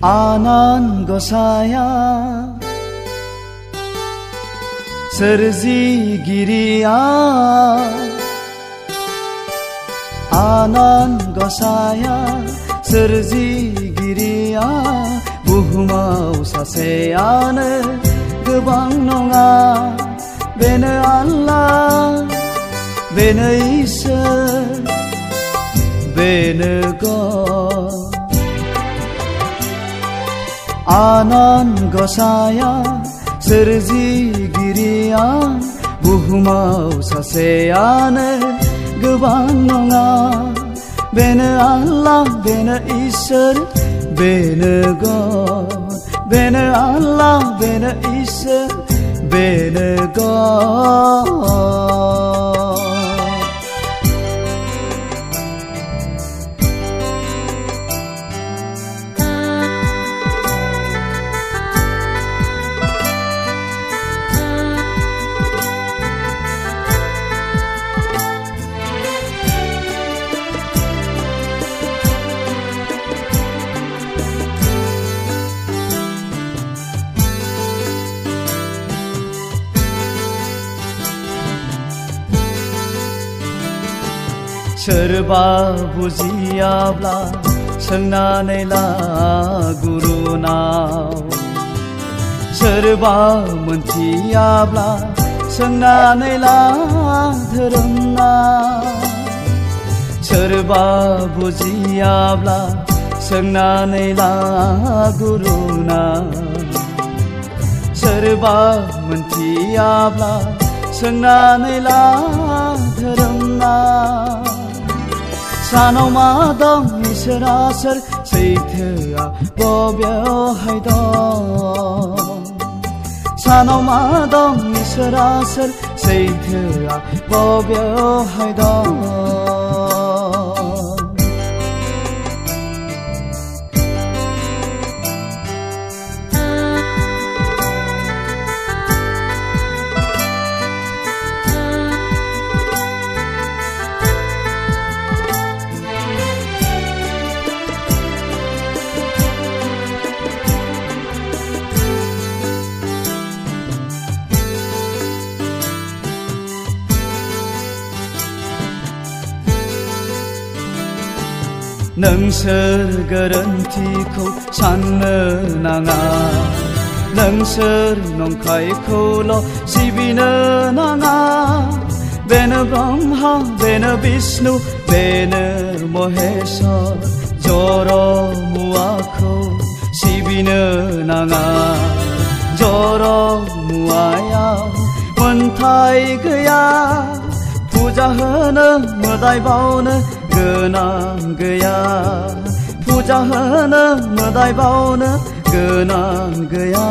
Anan Gosaya Serzigiriya Anan Gosaya Serzigiriya Buhumau saseyaनो गोबां नङा बेनो Allah बेनो इसोर बेनो God Anan Gosaya Serzigiriya Buhumau saseyaनो गोबां नङा बेनो Allah बेनो इसोर बेनो God बेनो Allah बेनो इसोर बेनो God सोरबा बुजियाब्ला सोंनानै ला गुरुनाव सोरबा मोनथियाब्ला सोंनानै ला धोरोमनाव सोरबा बुजियाब्ला सोंनानै ला गुरुनाव सोरबा मोनथियाब्ला सोंनानै ला धोरोमनाव सानाव मा दं इसोरा सोर सैथोआ बबेयावहाय दं सानाव मा दं इसोरा सोर सैथोआ बबेयावहाय दं नोंसोर गोरोन्थिखौ साननो नाङा नोंसोर नंखायखौल' सिबिनो नाङा बेनो ब्रह्मा बेनो बिष्णु बेनो महेश्वर जड़ मुवाखौ सिबिनो नाङा जड़ मुवायाव मोनथाय गैया फुजा होनो मोदाय बावनो गोनां गैया फुजा होनो मोदाय बावनो गोनां गैया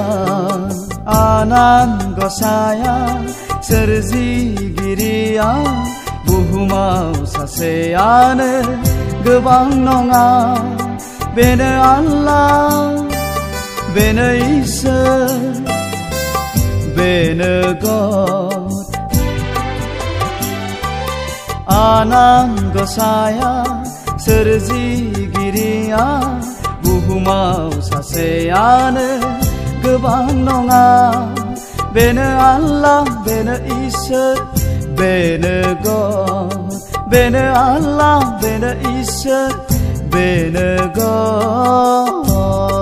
आनान गसाया सोरजिगिरिया बुहुमाव सासेयानो गोबां नङा बेनो Allah बेनो इसोर बेनो God Anan Gosaya Serzigiriya Buhumau saseyaनो गोबां नङा बेनो Allah बेनो इसोर बेनो God बेनो Allah बेनो इसोर बेनो God